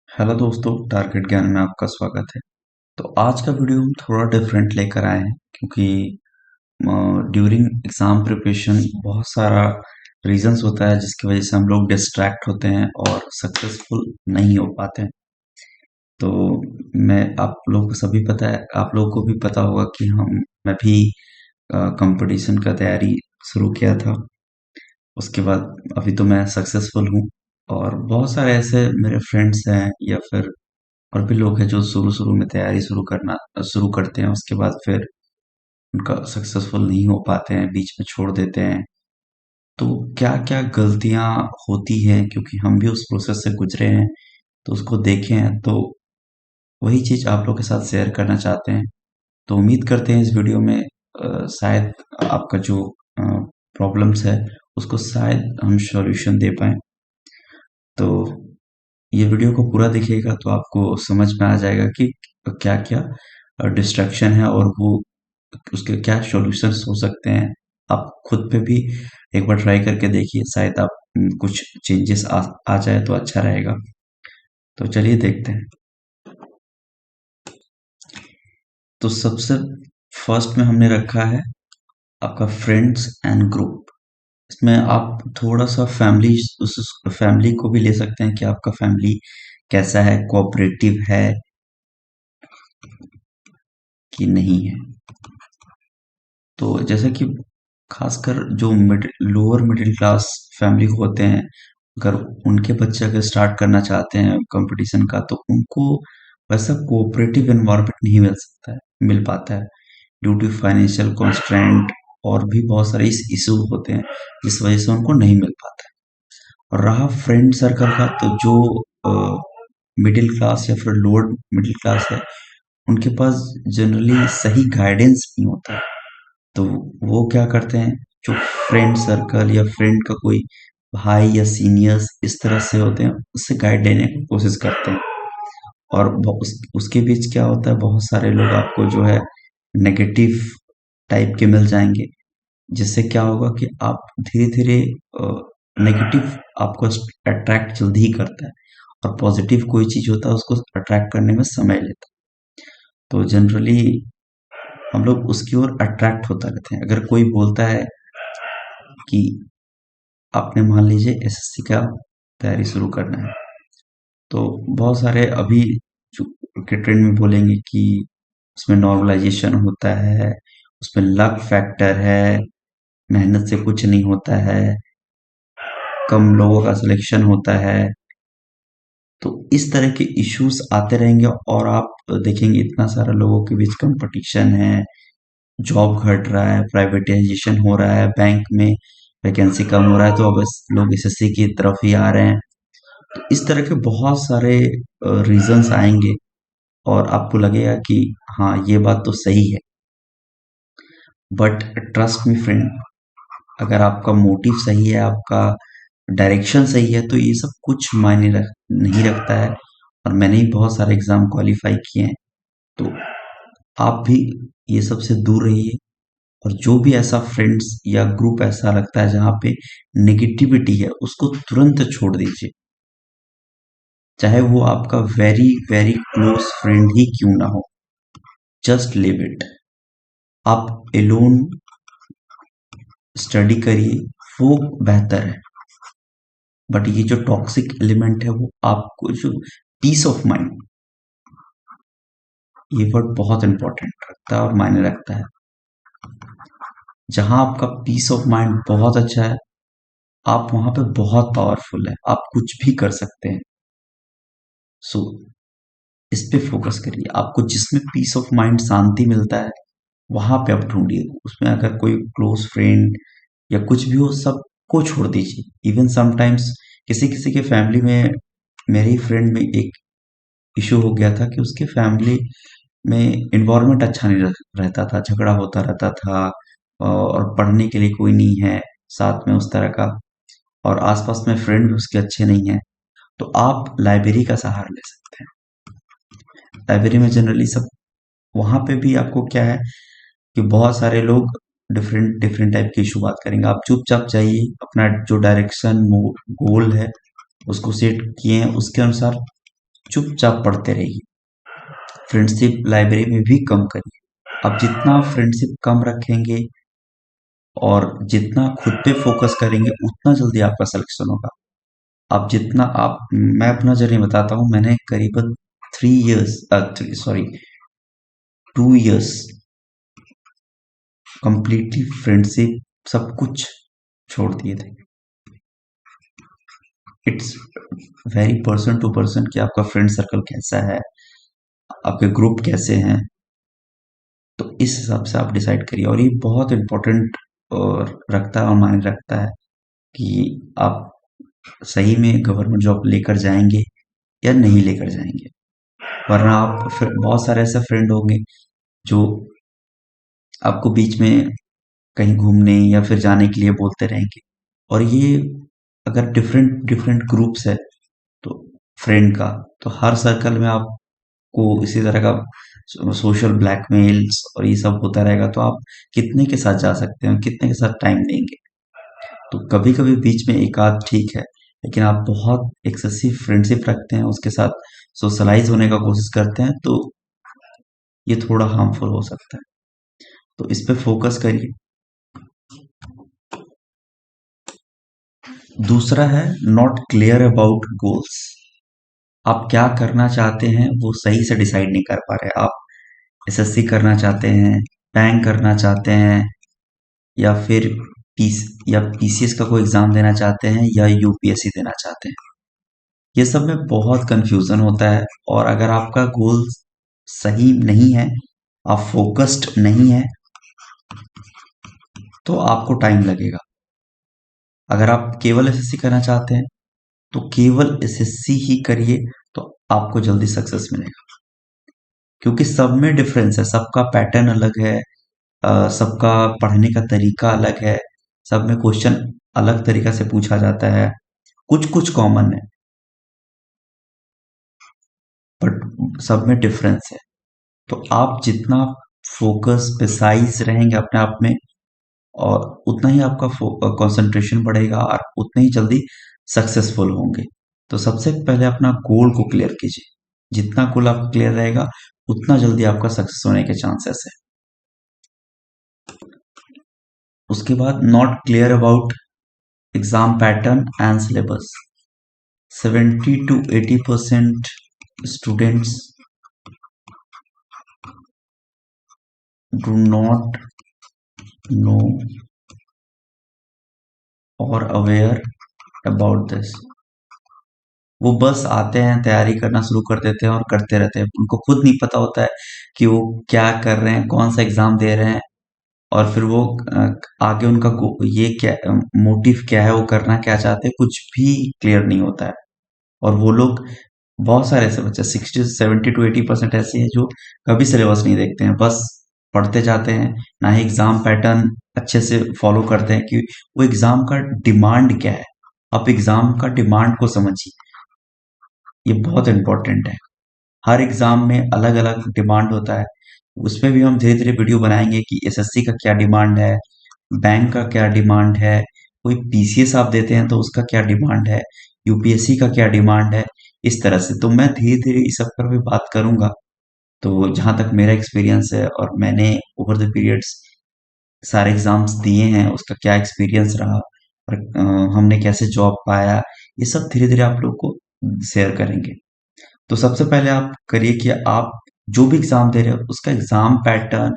Hello दोस्तों, target ज्ञान में आपका स्वागत है। तो आज का वीडियो हम थोड़ा डिफरेंट लेकर आए हैं क्योंकि ड्यूरिंग एग्जाम प्रिपरेशन बहुत सारा रीजंस होता है जिसकी वजह से हम लोग डिस्ट्रैक्ट होते हैं और सक्सेसफुल नहीं हो पाते हैं। तो मैं आप लोग को सभी पता है, आप लोगों को भी पता होगा कि मैं भी कंपटीशन का तैयारी शुरू किया था। उसके बाद अभी तो मैं सक्सेसफुल हूँ और बहुत सारे ऐसे मेरे फ्रेंड्स हैं या फिर और भी लोग हैं जो शुरू शुरू में तैयारी शुरू करते हैं, उसके बाद फिर उनका सक्सेसफुल नहीं हो पाते हैं, बीच में छोड़ देते हैं। तो क्या क्या गलतियां होती हैं, क्योंकि हम भी उस प्रोसेस से गुजरे हैं तो उसको देखे हैं, तो वही चीज आप लोग के साथ शेयर करना चाहते हैं। तो उम्मीद करते हैं इस वीडियो में शायद आपका जो प्रॉब्लम्स है उसको शायद हम सॉल्यूशन दे पाए। तो ये वीडियो को पूरा देखिएगा तो आपको समझ में आ जाएगा कि क्या क्या डिस्ट्रैक्शन है और वो उसके क्या सॉल्यूशंस हो सकते हैं। आप खुद पे भी एक बार ट्राई करके देखिए, शायद आप कुछ चेंजेस आ जाए तो अच्छा रहेगा। तो चलिए देखते हैं। तो सबसे फर्स्ट में हमने रखा है आपका फ्रेंड्स एंड ग्रुप। इसमें आप थोड़ा सा उस फैमिली को भी ले सकते हैं कि आपका फैमिली कैसा है, कोऑपरेटिव है कि नहीं है। तो जैसे कि खासकर जो लोअर मिडिल क्लास फैमिली होते हैं, अगर उनके बच्चे अगर स्टार्ट करना चाहते हैं कंपटीशन का, तो उनको वैसा कोऑपरेटिव एनवायरनमेंट नहीं मिल पाता है ड्यू टू फाइनेंशियल कॉन्स्ट्रेंट और भी बहुत सारे इस इशू होते हैं जिस वजह से उनको नहीं मिल पाता है। और रहा फ्रेंड सर्कल का, तो जो मिडिल क्लास या फिर लोअर मिडिल क्लास है, उनके पास जनरली सही गाइडेंस नहीं होता है। तो वो क्या करते हैं, जो फ्रेंड सर्कल या फ्रेंड का कोई भाई या सीनियर्स इस तरह से होते हैं, उससे गाइड लेने की कोशिश करते हैं। और उसके बीच क्या होता है, बहुत सारे लोग आपको जो है नेगेटिव टाइप के मिल जाएंगे, जिससे क्या होगा कि आप धीरे धीरे नेगेटिव आपको अट्रैक्ट जल्दी ही करता है और पॉजिटिव कोई चीज होता है उसको अट्रैक्ट करने में समय लेता है। तो जनरली हम लोग उसकी ओर अट्रैक्ट होता रहते हैं। अगर कोई बोलता है कि आपने मान लीजिए एसएससी का तैयारी शुरू करना है, तो बहुत सारे अभी जो के ट्रेंड में बोलेंगे कि उसमें नॉर्मलाइजेशन होता है, उसमें लक फैक्टर है, मेहनत से कुछ नहीं होता है, कम लोगों का सिलेक्शन होता है। तो इस तरह के इश्यूज आते रहेंगे और आप देखेंगे इतना सारा लोगों के बीच कंपटीशन है, जॉब घट रहा है, प्राइवेटाइजेशन हो रहा है, बैंक में वैकेंसी कम हो रहा है, तो अब लोग एसएससी की तरफ ही आ रहे हैं। तो इस तरह के बहुत सारे रीजंस आएंगे और आपको लगेगा कि हाँ, ये बात तो सही है। बट ट्रस्ट मी फ्रेंड, अगर आपका मोटिव सही है, आपका डायरेक्शन सही है, तो ये सब कुछ नहीं रखता है। और मैंने ही बहुत सारे एग्जाम क्वालिफाई किए हैं। तो आप भी ये सब से दूर रहिए, और जो भी ऐसा फ्रेंड्स या ग्रुप ऐसा लगता है जहाँ पे नेगेटिविटी है, उसको तुरंत छोड़ दीजिए, चाहे वो आपका वेरी वेरी क्लोज फ्रेंड ही क्यों ना हो। Just live it. आप एलोन स्टडी करिए, वो बेहतर है। बट ये जो टॉक्सिक एलिमेंट है, वो आपको जो पीस ऑफ माइंड, ये वर्ड बहुत इंपॉर्टेंट रखता है और मायने रखता है। जहां आपका पीस ऑफ माइंड बहुत अच्छा है, आप वहां पे बहुत पावरफुल है, आप कुछ भी कर सकते हैं। सो इस पे फोकस करिए। आपको जिसमें पीस ऑफ माइंड, शांति मिलता है, वहां पे आप ढूंढिए। उसमें अगर कोई क्लोज फ्रेंड या कुछ भी हो, सबको छोड़ दीजिए। इवन समटाइम्स किसी किसी के फैमिली में, मेरे ही फ्रेंड में एक इशू हो गया था कि उसके फैमिली में इन्वायरमेंट अच्छा नहीं रहता था, झगड़ा होता रहता था, और पढ़ने के लिए कोई नहीं है साथ में उस तरह का, और आसपास में फ्रेंड भी उसके अच्छे नहीं है। तो आप लाइब्रेरी का सहारा ले सकते हैं। लाइब्रेरी में जनरली सब, वहां पे भी आपको क्या है कि बहुत सारे लोग डिफरेंट डिफरेंट टाइप के इशू बात करेंगे। आप चुपचाप जाइए, अपना जो डायरेक्शन गोल है उसको सेट किए हैं, उसके अनुसार चुपचाप पढ़ते रहिए। फ्रेंडशिप लाइब्रेरी में भी कम करिए। अब जितना फ्रेंडशिप कम रखेंगे और जितना खुद पे फोकस करेंगे उतना जल्दी आपका सिलेक्शन होगा। अब जितना आप मैं अपना जर्नी बताता हूँ। मैंने करीबन 3 इयर्स 2 इयर्स कंप्लीटली फ्रेंडशिप सब कुछ छोड़ दिए थे। It's very person to person कि आपका फ्रेंड सर्कल कैसा है, आपके ग्रुप कैसे हैं। तो इस हिसाब से आप डिसाइड करिए। और ये बहुत इम्पोर्टेंट और रखता है और मायने रखता है कि आप सही में गवर्नमेंट जॉब लेकर जाएंगे या नहीं लेकर जाएंगे। वरना आप फिर बहुत सारे ऐसे फ्रेंड होंगे जो आपको बीच में कहीं घूमने या फिर जाने के लिए बोलते रहेंगे। और ये अगर डिफरेंट डिफरेंट ग्रुप्स है तो फ्रेंड का, तो हर सर्कल में आपको इसी तरह का सोशल ब्लैकमेल्स और ये सब होता रहेगा। तो आप कितने के साथ जा सकते हैं, कितने के साथ टाइम देंगे। तो कभी कभी बीच में एक आध ठीक है, लेकिन आप बहुत एक्सेसिव फ्रेंडशिप रखते हैं, उसके साथ सोशलाइज होने का कोशिश करते हैं, तो ये थोड़ा हार्मफुल हो सकता है। तो इस पे फोकस करिए। दूसरा है नॉट क्लियर अबाउट गोल्स। आप क्या करना चाहते हैं वो सही से डिसाइड नहीं कर पा रहे। आप एसएससी करना चाहते हैं, बैंक करना चाहते हैं, या फिर पीस या पीसीएस का कोई एग्जाम देना चाहते हैं, या यूपीएससी देना चाहते हैं। ये सब में बहुत कंफ्यूजन होता है। और अगर आपका गोल सही नहीं है, आप फोकस्ड नहीं है, तो आपको टाइम लगेगा। अगर आप केवल एसएससी करना चाहते हैं तो केवल एसएससी ही करिए, तो आपको जल्दी सक्सेस मिलेगा। क्योंकि सब में डिफरेंस है, सबका पैटर्न अलग है, सबका पढ़ने का तरीका अलग है, सब में क्वेश्चन अलग तरीका से पूछा जाता है। कुछ कुछ कॉमन है बट सब में डिफरेंस है। तो आप जितना फोकस प्रिसाइज रहेंगे अपने आप में, और उतना ही आपका कंसंट्रेशन बढ़ेगा और उतने ही जल्दी सक्सेसफुल होंगे। तो सबसे पहले अपना गोल को क्लियर कीजिए। जितना गोल आपका क्लियर रहेगा उतना जल्दी आपका सक्सेस होने के चांसेस है। उसके बाद not clear about exam pattern and syllabus. 70 to 80% students do not know or aware about this। वो बस आते हैं, तैयारी करना शुरू कर देते हैं और करते रहते हैं। उनको खुद नहीं पता होता है कि वो क्या कर रहे हैं, कौन सा एग्जाम दे रहे हैं, और फिर वो आगे उनका ये क्या मोटिव क्या है, वो करना क्या चाहते हैं, कुछ भी क्लियर नहीं होता है। और वो लोग, बहुत सारे ऐसे बच्चे 60 70 to 80% ऐसे हैं जो कभी सिलेबस नहीं देखते हैं, बस पढ़ते जाते हैं। ना ही एग्जाम पैटर्न अच्छे से फॉलो करते हैं कि वो एग्जाम का डिमांड क्या है। आप एग्जाम का डिमांड को समझिए, ये बहुत इंपॉर्टेंट है। हर एग्जाम में अलग अलग डिमांड होता है। उसमें भी हम धीरे धीरे वीडियो बनाएंगे कि एसएससी का क्या डिमांड है, बैंक का क्या डिमांड है, कोई पीसीएस आप देते हैं तो उसका क्या डिमांड है, यूपीएससी का क्या डिमांड है। इस तरह से तो मैं धीरे धीरे इस सब पर भी बात करूंगा। तो जहां तक मेरा एक्सपीरियंस है और मैंने ओवर द पीरियड्स सारे एग्जाम्स दिए हैं, उसका क्या एक्सपीरियंस रहा और हमने कैसे जॉब पाया, ये सब धीरे धीरे आप लोग को शेयर करेंगे। तो सबसे पहले आप करिए कि आप जो भी एग्जाम दे रहे हो उसका एग्जाम पैटर्न,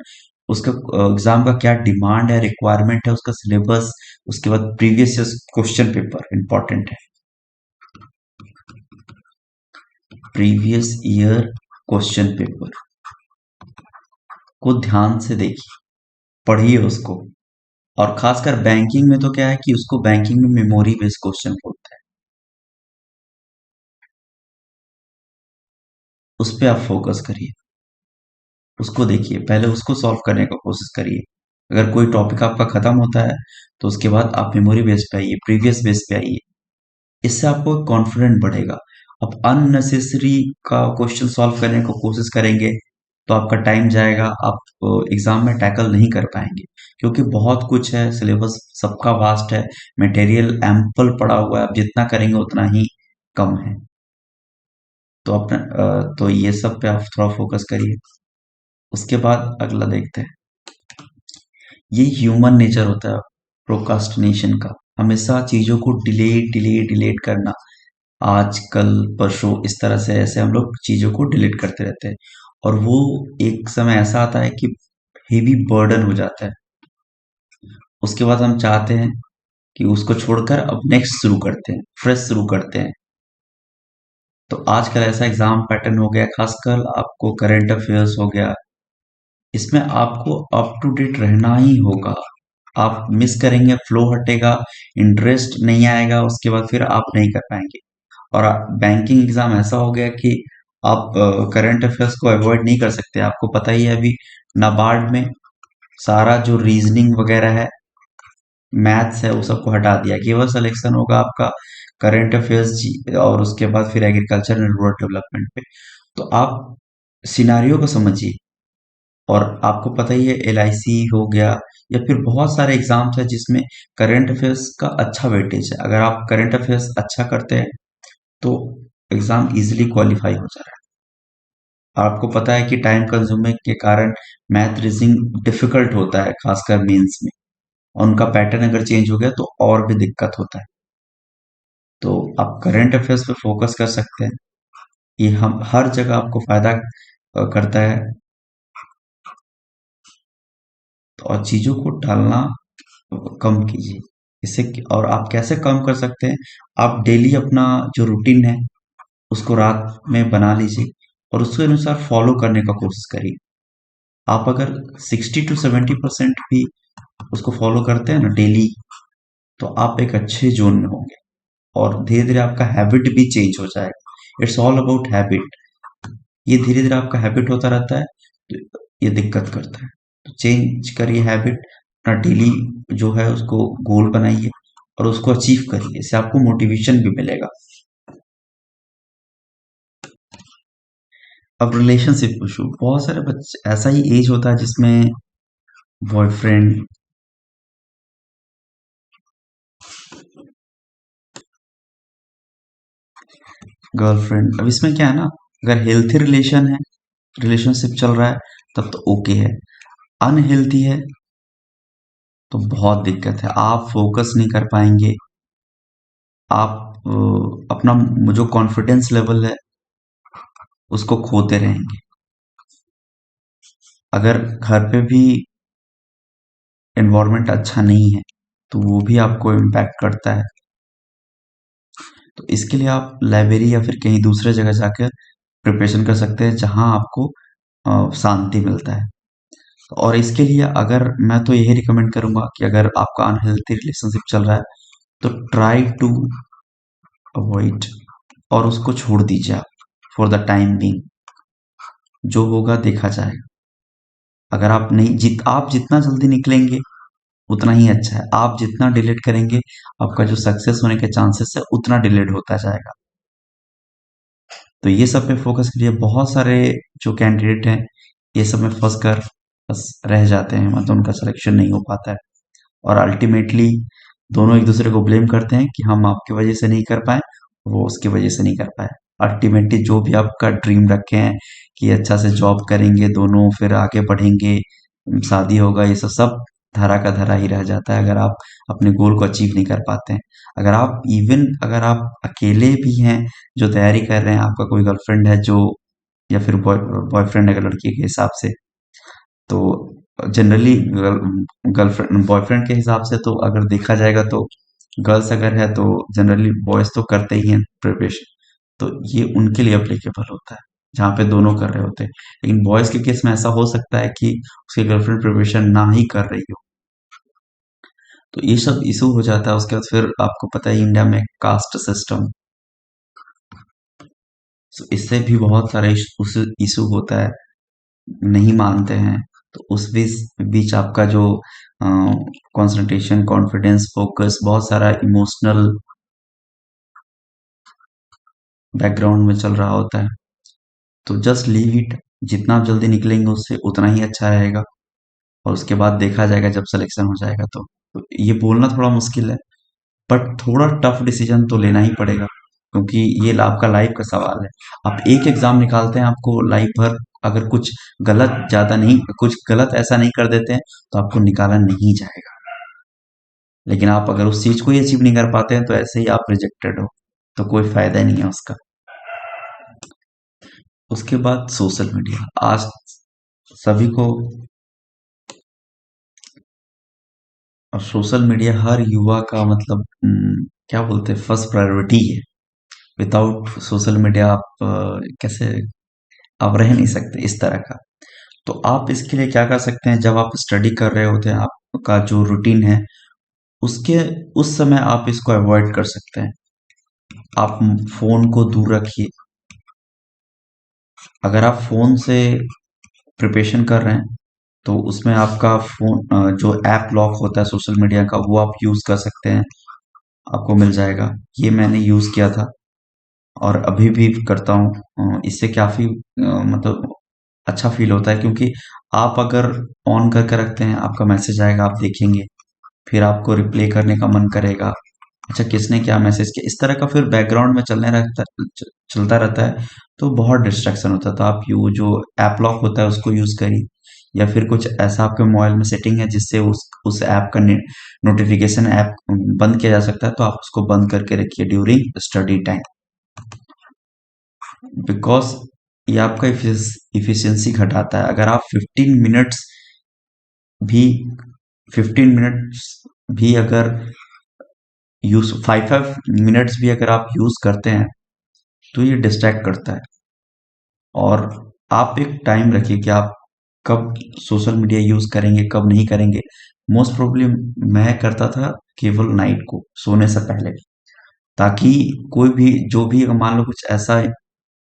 उसका एग्जाम का क्या डिमांड है, रिक्वायरमेंट है, उसका सिलेबस, उसके बाद प्रीवियस क्वेश्चन पेपर इंपॉर्टेंट है। प्रीवियस ईयर क्वेश्चन पेपर को ध्यान से देखिए, पढ़िए उसको। और खासकर बैंकिंग में तो क्या है कि उसको बैंकिंग में मेमोरी बेस्ड क्वेश्चन बोलते हैं, उस पे आप फोकस करिए, उसको देखिए, पहले उसको सॉल्व करने का कोशिश करिए। अगर कोई टॉपिक आपका खत्म होता है तो उसके बाद आप मेमोरी बेस पे आइए, प्रीवियस बेस पे आइए। इससे आपको कॉन्फिडेंट बढ़ेगा। आप अननेसेसरी का क्वेश्चन सॉल्व करने की कोशिश करेंगे तो आपका टाइम जाएगा, आप एग्जाम में टैकल नहीं कर पाएंगे। क्योंकि बहुत कुछ है, सिलेबस सबका वास्ट है, मटेरियल एम्पल पड़ा हुआ है, आप जितना करेंगे उतना ही कम है। तो तो ये सब पे आप थोड़ा फोकस करिए। उसके बाद अगला देखते हैं। ये ह्यूमन नेचर होता है प्रोकास्टिनेशन का, हमेशा चीजों को डिलीट करना। आज कल परसों इस तरह से ऐसे हम लोग चीजों को डिलीट करते रहते हैं, और वो एक समय ऐसा आता है कि हेवी बर्डन हो जाता है। उसके बाद हम चाहते हैं कि उसको छोड़कर अब नेक्स्ट शुरू करते हैं, फ्रेश शुरू करते हैं। तो आजकल ऐसा एग्जाम पैटर्न हो गया, खासकर आपको करंट अफेयर्स हो गया, इसमें आपको अप टू डेट रहना ही होगा। आप मिस करेंगे, फ्लो हटेगा, इंटरेस्ट नहीं आएगा, उसके बाद फिर आप नहीं कर पाएंगे। और बैंकिंग एग्जाम ऐसा हो गया कि आप करंट अफेयर्स को अवॉइड नहीं कर सकते। आपको पता ही है अभी नाबार्ड में सारा जो रीजनिंग वगैरह है, मैथ्स है, वो सबको हटा दिया। केवल सिलेक्शन होगा आपका करंट अफेयर्स और उसके बाद फिर एग्रीकल्चर एंड रूरल डेवलपमेंट पे। तो आप सिनारियो को समझिए। और आपको पता ही है एलआईसी हो गया, या फिर बहुत सारे एग्जाम्स है जिसमें करंट अफेयर्स का अच्छा वेटेज है। अगर आप करंट अफेयर्स अच्छा करते हैं तो एग्जाम इजीली क्वालिफाई हो जा रहा है। आपको पता है कि टाइम कंज्यूमिंग के कारण मैथ रीजनिंग डिफिकल्ट होता है, खासकर मेंस में, और उनका पैटर्न अगर चेंज हो गया तो और भी दिक्कत होता है। तो आप करंट अफेयर्स पे फोकस कर सकते हैं, ये हम हर जगह आपको फायदा करता है। तो और चीजों को टालना कम कीजिए। और आप कैसे कम कर सकते हैं? आप डेली अपना जो रूटीन है उसको रात में बना लीजिए और उसके अनुसार फॉलो करने का कोशिश करिए। आप अगर 60 to 70% भी उसको फॉलो करते हैं ना डेली, तो आप एक अच्छे जोन में होंगे, और धीरे धीरे आपका हैबिट भी चेंज हो जाएगा। It's all about habit. ये धीरे धीरे आपका हैबिट होता रहता है, तो ये दिक्कत करता है। तो चेंज करिए हैबिट, अपना डेली जो है उसको गोल बनाइए और उसको अचीव करिए, इससे आपको मोटिवेशन भी मिलेगा। अब रिलेशनशिप इशू, बहुत सारे बच्चे, ऐसा ही एज होता है जिसमें बॉयफ्रेंड, गर्लफ्रेंड, अब इसमें क्या है ना, अगर हेल्थी रिलेशन है, रिलेशनशिप चल रहा है, तब तो ओके है। अनहेल्थी है तो बहुत दिक्कत है, आप फोकस नहीं कर पाएंगे। आप अपना जो कॉन्फिडेंस लेवल है उसको खोते रहेंगे। अगर घर पे भी एनवायरनमेंट अच्छा नहीं है तो वो भी आपको इम्पैक्ट करता है। तो इसके लिए आप लाइब्रेरी या फिर कहीं दूसरे जगह जाकर प्रिपरेशन कर सकते हैं जहां आपको शांति मिलता है। और इसके लिए अगर मैं तो यही रिकमेंड करूंगा कि अगर आपका अनहेल्थी रिलेशनशिप चल रहा है तो ट्राई टू अवॉइड, और उसको छोड़ दीजिए आप फॉर द टाइम बीइंग। जो होगा देखा जाएगा। अगर आप नहीं आप जितना जल्दी निकलेंगे उतना ही अच्छा है। आप जितना डिलीट करेंगे, आपका जो सक्सेस होने के चांसेस है उतना डिलीट होता जाएगा। तो ये सब पे फोकस करिए। बहुत सारे जो कैंडिडेट हैं ये सब में फंस कर बस रह जाते हैं, मतलब उनका सिलेक्शन नहीं हो पाता है, और अल्टीमेटली दोनों एक दूसरे को ब्लेम करते हैं कि हम आपकी वजह से नहीं कर पाए, वो उसकी वजह से नहीं कर पाए। अल्टीमेटली जो भी आपका ड्रीम रखे हैं कि अच्छा से जॉब करेंगे दोनों, फिर आगे बढ़ेंगे, शादी होगा, ये सब सब धरा का धरा ही रह जाता है अगर आप अपने गोल को अचीव नहीं कर पाते हैं। अगर आप अकेले भी हैं जो तैयारी कर रहे हैं, आपका कोई गर्लफ्रेंड है जो, या फिर बॉयफ्रेंड अगर लड़की के हिसाब से, तो जनरली गर्लफ्रेंड बॉयफ्रेंड के हिसाब से तो अगर देखा जाएगा तो गर्ल्स अगर है तो जनरली बॉयज तो करते ही हैं प्रिपरेशन। तो ये उनके लिए अप्लीकेबल होता है जहाँ पे दोनों कर रहे होते हैं। लेकिन बॉयज के केस में ऐसा हो सकता है कि उसकी गर्लफ्रेंड प्रिपरेशन ना ही कर रही हो, तो ये सब इशू हो जाता है। उसके बाद फिर आपको पता है इंडिया में कास्ट सिस्टम, तो इससे भी बहुत सारे इशू होता है, नहीं मानते हैं। तो उस बीच आपका जो कंसंट्रेशन, कॉन्फिडेंस, फोकस, बहुत सारा इमोशनल बैकग्राउंड में चल रहा होता है। तो जस्ट लीव इट, जितना आप जल्दी निकलेंगे उससे उतना ही अच्छा रहेगा। और उसके बाद देखा जाएगा जब सिलेक्शन हो जाएगा तो ये बोलना थोड़ा मुश्किल है, बट थोड़ा टफ डिसीजन तो लेना ही पड़ेगा। क्योंकि ये आपका लाइफ का सवाल है। आप एक एग्जाम निकालते हैं, आपको लाइफ भर अगर कुछ गलत ज्यादा नहीं, कुछ गलत ऐसा नहीं कर देते हैं तो आपको निकाला नहीं जाएगा। लेकिन आप अगर उस चीज को ही अचीव नहीं कर पाते हैं तो ऐसे ही आप रिजेक्टेड हो, तो कोई फायदा ही नहीं है उसका। उसके बाद सोशल मीडिया आज सभी को, और सोशल मीडिया हर युवा का मतलब क्या बोलते हैं, फर्स्ट प्रायोरिटी है। विदाउट सोशल मीडिया आप कैसे, आप रह नहीं सकते इस तरह का। तो आप इसके लिए क्या कर सकते हैं, जब आप स्टडी कर रहे होते हैं, आपका जो रूटीन है उसके उस समय आप इसको अवॉइड कर सकते हैं। आप फोन को दूर रखिए। अगर आप फोन से प्रिपरेशन कर रहे हैं तो उसमें आपका फोन जो ऐप लॉक होता है सोशल मीडिया का, वो आप यूज कर सकते हैं, आपको मिल जाएगा। ये मैंने यूज किया था और अभी भी करता हूँ। इससे काफी मतलब अच्छा फील होता है, क्योंकि आप अगर ऑन करके रखते हैं, आपका मैसेज आएगा, आप देखेंगे, फिर आपको रिप्ले करने का मन करेगा, अच्छा किसने क्या मैसेज किया, इस तरह का फिर बैकग्राउंड में चलता रहता है। तो बहुत डिस्ट्रैक्शन होता है। तो आप यू जो ऐप लॉक होता है उसको यूज करिए, या फिर कुछ ऐसा आपके मोबाइल में सेटिंग है जिससे उस ऐप का नोटिफिकेशन ऐप बंद किया जा सकता है, तो आप उसको बंद करके रखिए ड्यूरिंग स्टडी टाइम। बिकॉज ये आपका इफिशियंसी घटाता है। अगर आप 15 मिनट्स भी 15 मिनट्स भी अगर यूज 5 5 मिनट्स भी अगर आप यूज करते हैं तो ये डिस्ट्रैक्ट करता है। और आप एक टाइम रखिए कि आप कब सोशल मीडिया यूज करेंगे, कब नहीं करेंगे। मोस्ट प्रोबेबली मैं करता था केवल नाइट को सोने से पहले, ताकि कोई भी जो भी मान लो कुछ ऐसा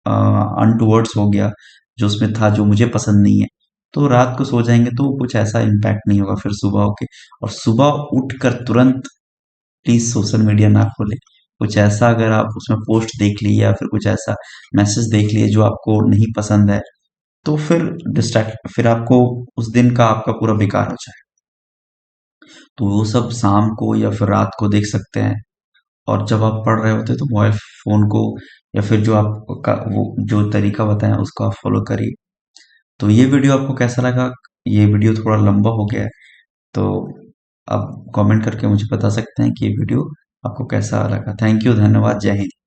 अनटूवर्ड्स हो गया जो उसमें था जो मुझे पसंद नहीं है, तो रात को सो जाएंगे तो कुछ ऐसा इम्पैक्ट नहीं होगा फिर सुबह होके। और सुबह उठकर तुरंत प्लीज सोशल मीडिया ना खोले। कुछ ऐसा अगर आप उसमें पोस्ट देख लिए या फिर कुछ ऐसा मैसेज देख लिए जो आपको नहीं पसंद है, तो फिर आपको उस दिन का आपका पूरा बेकार हो जाए। तो वो सब शाम को या फिर रात को देख सकते हैं। और जब आप पढ़ रहे होते हैं तो मोबाइल फोन को, या फिर जो आपका वो जो तरीका बताया उसको आप फॉलो करिए। तो ये वीडियो आपको कैसा लगा? ये वीडियो थोड़ा लंबा हो गया है, तो आप कमेंट करके मुझे बता सकते हैं कि ये वीडियो आपको कैसा लगा। थैंक यू, धन्यवाद, जय हिंद।